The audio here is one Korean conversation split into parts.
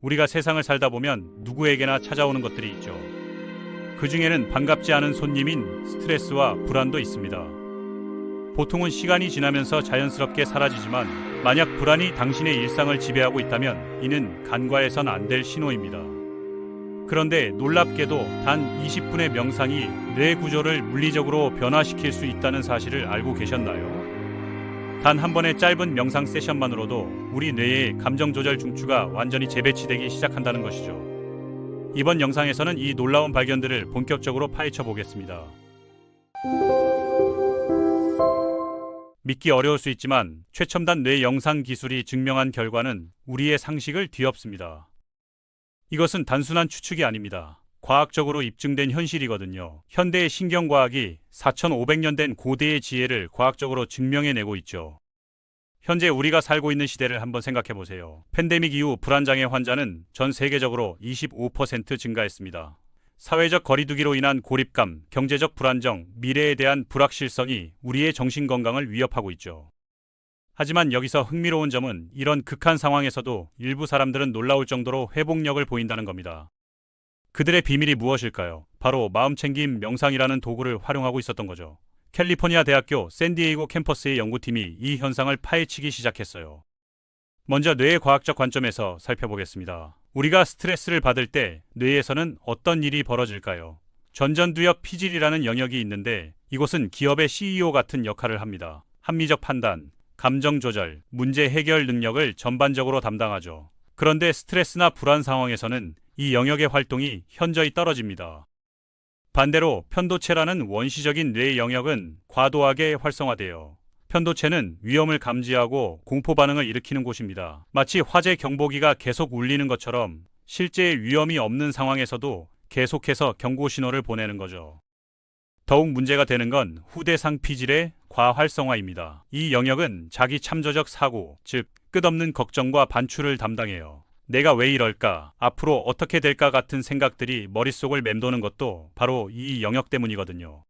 우리가 세상을 살다 보면 누구에게나 찾아오는 것들이 있죠. 그 중에는 반갑지 않은 손님인 스트레스와 불안도 있습니다. 보통은 시간이 지나면서 자연스럽게 사라지지만 만약 불안이 당신의 일상을 지배하고 있다면 이는 간과해선 안 될 신호입니다. 그런데 놀랍게도 단 20분의 명상이 뇌 구조를 물리적으로 변화시킬 수 있다는 사실을 알고 계셨나요? 단 한 번의 짧은 명상 세션만으로도 우리 뇌의 감정 조절 중추가 완전히 재배치되기 시작한다는 것이죠. 이번 영상에서는 이 놀라운 발견들을 본격적으로 파헤쳐 보겠습니다. 믿기 어려울 수 있지만 최첨단 뇌 영상 기술이 증명한 결과는 우리의 상식을 뒤엎습니다. 이것은 단순한 추측이 아닙니다. 과학적으로 입증된 현실이거든요. 현대의 신경과학이 4,500년 된 고대의 지혜를 과학적으로 증명해내고 있죠. 현재 우리가 살고 있는 시대를 한번 생각해 보세요. 팬데믹 이후 불안장애 환자는 전 세계적으로 25% 증가했습니다. 사회적 거리두기로 인한 고립감, 경제적 불안정, 미래에 대한 불확실성이 우리의 정신건강을 위협하고 있죠. 하지만 여기서 흥미로운 점은 이런 극한 상황에서도 일부 사람들은 놀라울 정도로 회복력을 보인다는 겁니다. 그들의 비밀이 무엇일까요? 바로 마음챙김 명상이라는 도구를 활용하고 있었던 거죠. 캘리포니아 대학교 샌디에이고 캠퍼스의 연구팀이 이 현상을 파헤치기 시작했어요. 먼저 뇌의 과학적 관점에서 살펴보겠습니다. 우리가 스트레스를 받을 때 뇌에서는 어떤 일이 벌어질까요? 전전두엽 피질이라는 영역이 있는데 이곳은 기업의 CEO 같은 역할을 합니다. 합리적 판단, 감정 조절, 문제 해결 능력을 전반적으로 담당하죠. 그런데 스트레스나 불안 상황에서는 이 영역의 활동이 현저히 떨어집니다. 반대로 편도체라는 원시적인 뇌 영역은 과도하게 활성화돼요. 편도체는 위험을 감지하고 공포 반응을 일으키는 곳입니다. 마치 화재 경보기가 계속 울리는 것처럼 실제 위험이 없는 상황에서도 계속해서 경고 신호를 보내는 거죠. 더욱 문제가 되는 건 후대상 피질의 과활성화입니다. 이 영역은 자기 참조적 사고, 즉 끝없는 걱정과 반추를 담당해요. 내가 왜 이럴까? 앞으로 어떻게 될까? 같은 생각들이 머릿속을 맴도는 것도 바로 이 영역 때문이거든요.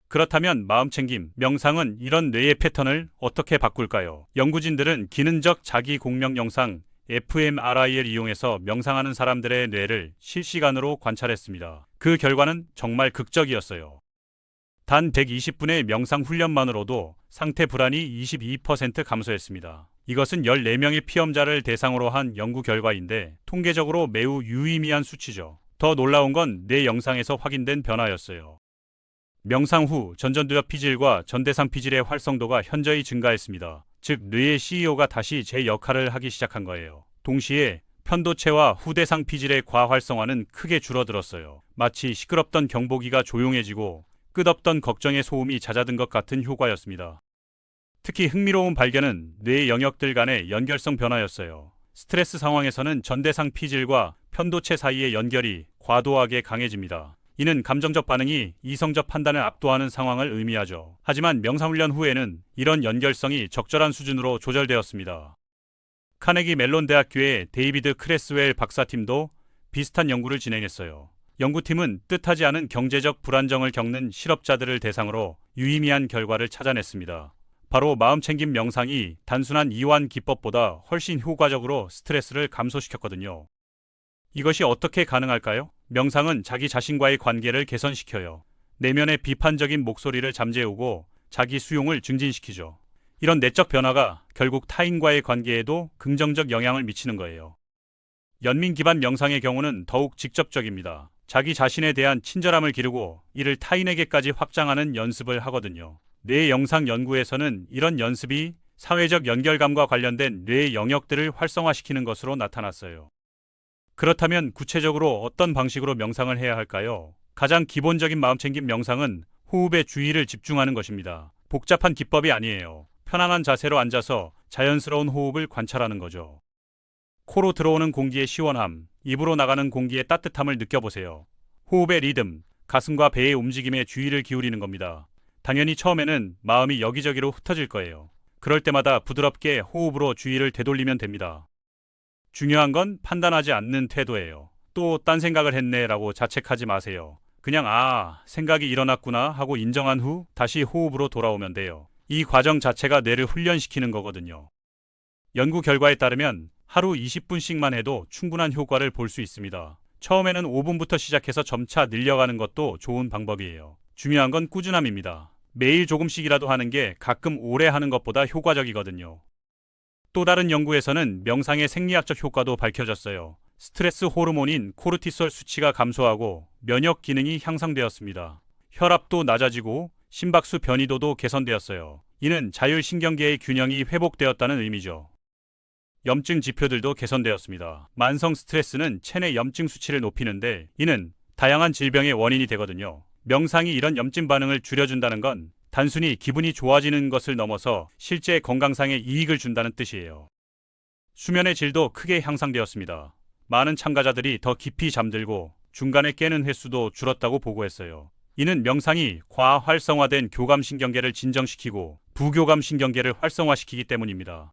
그렇다면 마음챙김, 명상은 이런 뇌의 패턴을 어떻게 바꿀까요? 연구진들은 기능적 자기 공명 영상 fMRI를 이용해서 명상하는 사람들의 뇌를 실시간으로 관찰했습니다. 그 결과는 정말 극적이었어요. 단 120분의 명상 훈련만으로도 상태 불안이 22% 감소했습니다. 이것은 14명의 피험자를 대상으로 한 연구 결과인데 통계적으로 매우 유의미한 수치죠. 더 놀라운 건 뇌 영상에서 확인된 변화였어요. 명상 후 전전두엽 피질과 전대상 피질의 활성도가 현저히 증가했습니다. 즉 뇌의 CEO가 다시 제 역할을 하기 시작한 거예요. 동시에 편도체와 후대상 피질의 과활성화는 크게 줄어들었어요. 마치 시끄럽던 경보기가 조용해지고 끝없던 걱정의 소음이 잦아든 것 같은 효과였습니다. 특히 흥미로운 발견은 뇌 영역들 간의 연결성 변화였어요. 스트레스 상황에서는 전대상 피질과 편도체 사이의 연결이 과도하게 강해집니다. 이는 감정적 반응이 이성적 판단을 압도하는 상황을 의미하죠. 하지만 명상훈련 후에는 이런 연결성이 적절한 수준으로 조절되었습니다. 카네기 멜론 대학교의 데이비드 크레스웰 박사팀도 비슷한 연구를 진행했어요. 연구팀은 뜻하지 않은 경제적 불안정을 겪는 실업자들을 대상으로 유의미한 결과를 찾아냈습니다. 바로 마음챙김 명상이 단순한 이완 기법보다 훨씬 효과적으로 스트레스를 감소시켰거든요. 이것이 어떻게 가능할까요? 명상은 자기 자신과의 관계를 개선시켜요. 내면의 비판적인 목소리를 잠재우고 자기 수용을 증진시키죠. 이런 내적 변화가 결국 타인과의 관계에도 긍정적 영향을 미치는 거예요. 연민 기반 명상의 경우는 더욱 직접적입니다. 자기 자신에 대한 친절함을 기르고 이를 타인에게까지 확장하는 연습을 하거든요. 뇌 영상 연구에서는 이런 연습이 사회적 연결감과 관련된 뇌 영역들을 활성화시키는 것으로 나타났어요. 그렇다면 구체적으로 어떤 방식으로 명상을 해야 할까요? 가장 기본적인 마음챙김 명상은 호흡에 주의를 집중하는 것입니다. 복잡한 기법이 아니에요. 편안한 자세로 앉아서 자연스러운 호흡을 관찰하는 거죠. 코로 들어오는 공기의 시원함, 입으로 나가는 공기의 따뜻함을 느껴보세요. 호흡의 리듬, 가슴과 배의 움직임에 주의를 기울이는 겁니다. 당연히 처음에는 마음이 여기저기로 흩어질 거예요. 그럴 때마다 부드럽게 호흡으로 주의를 되돌리면 됩니다. 중요한 건 판단하지 않는 태도예요. 또 딴 생각을 했네 라고 자책하지 마세요. 그냥 생각이 일어났구나 하고 인정한 후 다시 호흡으로 돌아오면 돼요. 이 과정 자체가 뇌를 훈련시키는 거거든요. 연구 결과에 따르면 하루 20분씩만 해도 충분한 효과를 볼 수 있습니다. 처음에는 5분부터 시작해서 점차 늘려가는 것도 좋은 방법이에요. 중요한 건 꾸준함입니다. 매일 조금씩이라도 하는 게 가끔 오래 하는 것보다 효과적이거든요. 또 다른 연구에서는 명상의 생리학적 효과도 밝혀졌어요. 스트레스 호르몬인 코르티솔 수치가 감소하고 면역 기능이 향상되었습니다. 혈압도 낮아지고 심박수 변이도도 개선되었어요. 이는 자율신경계의 균형이 회복되었다는 의미죠. 염증 지표들도 개선되었습니다. 만성 스트레스는 체내 염증 수치를 높이는데 이는 다양한 질병의 원인이 되거든요. 명상이 이런 염증 반응을 줄여준다는 건 단순히 기분이 좋아지는 것을 넘어서 실제 건강상의 이익을 준다는 뜻이에요. 수면의 질도 크게 향상되었습니다. 많은 참가자들이 더 깊이 잠들고 중간에 깨는 횟수도 줄었다고 보고했어요. 이는 명상이 과활성화된 교감신경계를 진정시키고 부교감신경계를 활성화시키기 때문입니다.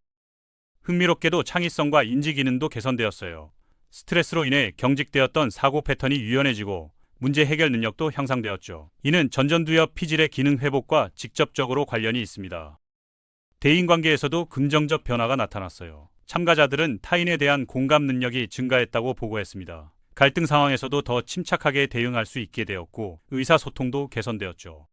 흥미롭게도 창의성과 인지 기능도 개선되었어요. 스트레스로 인해 경직되었던 사고 패턴이 유연해지고 문제 해결 능력도 향상되었죠. 이는 전전두엽 피질의 기능 회복과 직접적으로 관련이 있습니다. 대인관계에서도 긍정적 변화가 나타났어요. 참가자들은 타인에 대한 공감 능력이 증가했다고 보고했습니다. 갈등 상황에서도 더 침착하게 대응할 수 있게 되었고 의사소통도 개선되었죠.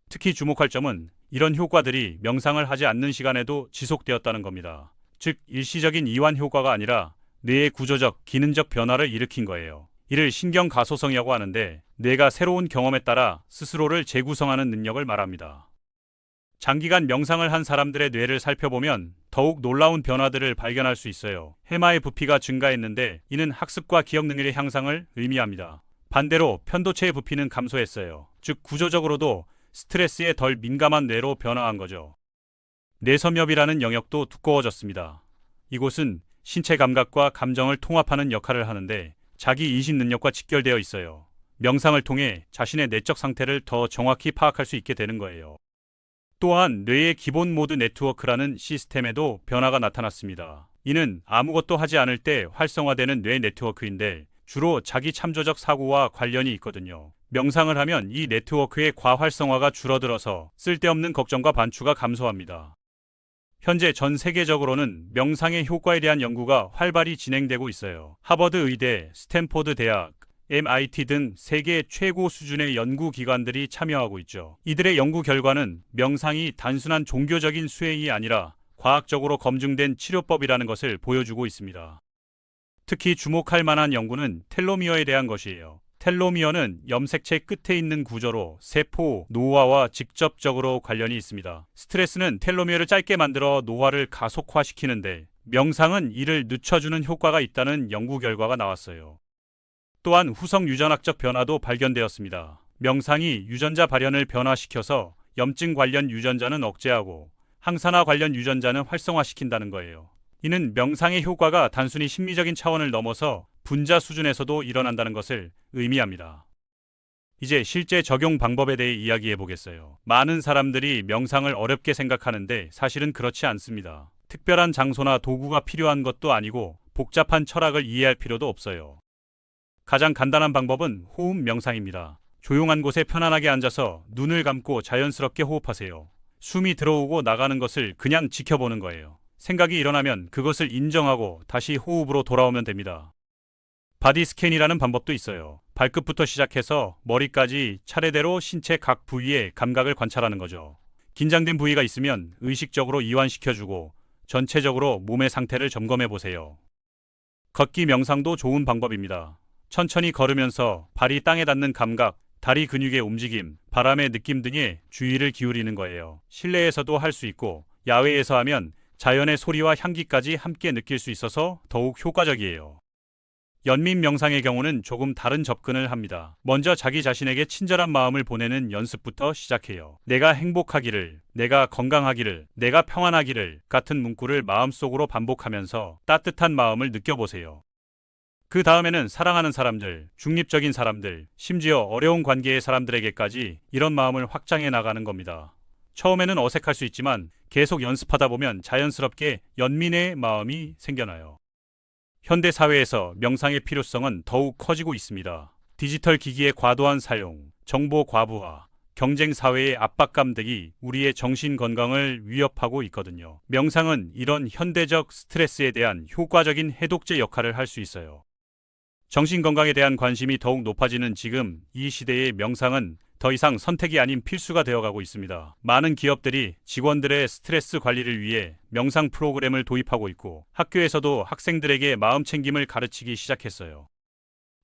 특히 주목할 점은 이런 효과들이 명상을 하지 않는 시간에도 지속되었다는 겁니다. 즉 일시적인 이완 효과가 아니라 뇌의 구조적, 기능적 변화를 일으킨 거예요. 이를 신경가소성이라고 하는데 뇌가 새로운 경험에 따라 스스로를 재구성하는 능력을 말합니다. 장기간 명상을 한 사람들의 뇌를 살펴보면 더욱 놀라운 변화들을 발견할 수 있어요. 해마의 부피가 증가했는데 이는 학습과 기억 능력의 향상을 의미합니다. 반대로 편도체의 부피는 감소했어요. 즉 구조적으로도 스트레스에 덜 민감한 뇌로 변화한 거죠. 뇌섬엽이라는 영역도 두꺼워졌습니다. 이곳은 신체 감각과 감정을 통합하는 역할을 하는데 자기 인식 능력과 직결되어 있어요. 명상을 통해 자신의 내적 상태를 더 정확히 파악할 수 있게 되는 거예요. 또한 뇌의 기본 모드 네트워크라는 시스템에도 변화가 나타났습니다. 이는 아무것도 하지 않을 때 활성화되는 뇌 네트워크인데 주로 자기 참조적 사고와 관련이 있거든요. 명상을 하면 이 네트워크의 과활성화가 줄어들어서 쓸데없는 걱정과 반추가 감소합니다. 현재 전 세계적으로는 명상의 효과에 대한 연구가 활발히 진행되고 있어요. 하버드 의대, 스탠포드 대학, MIT 등 세계 최고 수준의 연구기관들이 참여하고 있죠. 이들의 연구 결과는 명상이 단순한 종교적인 수행이 아니라 과학적으로 검증된 치료법이라는 것을 보여주고 있습니다. 특히 주목할 만한 연구는 텔로미어에 대한 것이에요. 텔로미어는 염색체 끝에 있는 구조로 세포 노화와 직접적으로 관련이 있습니다. 스트레스는 텔로미어를 짧게 만들어 노화를 가속화시키는데 명상은 이를 늦춰주는 효과가 있다는 연구 결과가 나왔어요. 또한 후성 유전학적 변화도 발견되었습니다. 명상이 유전자 발현을 변화시켜서 염증 관련 유전자는 억제하고 항산화 관련 유전자는 활성화시킨다는 거예요. 이는 명상의 효과가 단순히 심리적인 차원을 넘어서 분자 수준에서도 일어난다는 것을 의미합니다. 이제 실제 적용 방법에 대해 이야기해 보겠어요. 많은 사람들이 명상을 어렵게 생각하는데 사실은 그렇지 않습니다. 특별한 장소나 도구가 필요한 것도 아니고 복잡한 철학을 이해할 필요도 없어요. 가장 간단한 방법은 호흡 명상입니다. 조용한 곳에 편안하게 앉아서 눈을 감고 자연스럽게 호흡하세요. 숨이 들어오고 나가는 것을 그냥 지켜보는 거예요. 생각이 일어나면 그것을 인정하고 다시 호흡으로 돌아오면 됩니다. 바디 스캔이라는 방법도 있어요. 발끝부터 시작해서 머리까지 차례대로 신체 각 부위의 감각을 관찰하는 거죠. 긴장된 부위가 있으면 의식적으로 이완시켜주고 전체적으로 몸의 상태를 점검해 보세요. 걷기 명상도 좋은 방법입니다. 천천히 걸으면서 발이 땅에 닿는 감각, 다리 근육의 움직임, 바람의 느낌 등에 주의를 기울이는 거예요. 실내에서도 할 수 있고 야외에서 하면 자연의 소리와 향기까지 함께 느낄 수 있어서 더욱 효과적이에요. 연민 명상의 경우는 조금 다른 접근을 합니다. 먼저 자기 자신에게 친절한 마음을 보내는 연습부터 시작해요. 내가 행복하기를, 내가 건강하기를, 내가 평안하기를 같은 문구를 마음속으로 반복하면서 따뜻한 마음을 느껴보세요. 그 다음에는 사랑하는 사람들, 중립적인 사람들, 심지어 어려운 관계의 사람들에게까지 이런 마음을 확장해 나가는 겁니다. 처음에는 어색할 수 있지만 계속 연습하다 보면 자연스럽게 연민의 마음이 생겨나요. 현대 사회에서 명상의 필요성은 더욱 커지고 있습니다. 디지털 기기의 과도한 사용, 정보 과부하, 경쟁 사회의 압박감 등이 우리의 정신 건강을 위협하고 있거든요. 명상은 이런 현대적 스트레스에 대한 효과적인 해독제 역할을 할 수 있어요. 정신 건강에 대한 관심이 더욱 높아지는 지금 이 시대의 명상은 더 이상 선택이 아닌 필수가 되어가고 있습니다. 많은 기업들이 직원들의 스트레스 관리를 위해 명상 프로그램을 도입하고 있고 학교에서도 학생들에게 마음 챙김을 가르치기 시작했어요.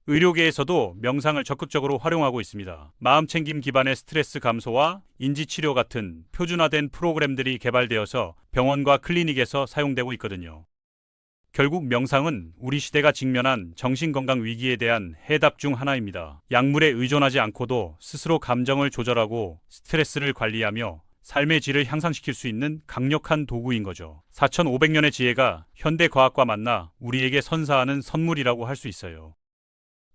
의료계에서도 명상을 적극적으로 활용하고 있습니다. 마음 챙김 기반의 스트레스 감소와 인지치료 같은 표준화된 프로그램들이 개발되어서 병원과 클리닉에서 사용되고 있거든요. 결국 명상은 우리 시대가 직면한 정신건강 위기에 대한 해답 중 하나입니다. 약물에 의존하지 않고도 스스로 감정을 조절하고 스트레스를 관리하며 삶의 질을 향상시킬 수 있는 강력한 도구인 거죠. 4,500년의 지혜가 현대 과학과 만나 우리에게 선사하는 선물이라고 할 수 있어요.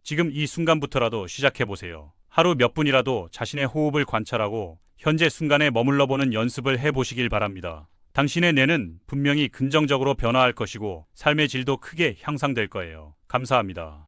지금 이 순간부터라도 시작해보세요. 하루 몇 분이라도 자신의 호흡을 관찰하고 현재 순간에 머물러 보는 연습을 해보시길 바랍니다. 당신의 뇌는 분명히 긍정적으로 변화할 것이고 삶의 질도 크게 향상될 거예요. 감사합니다.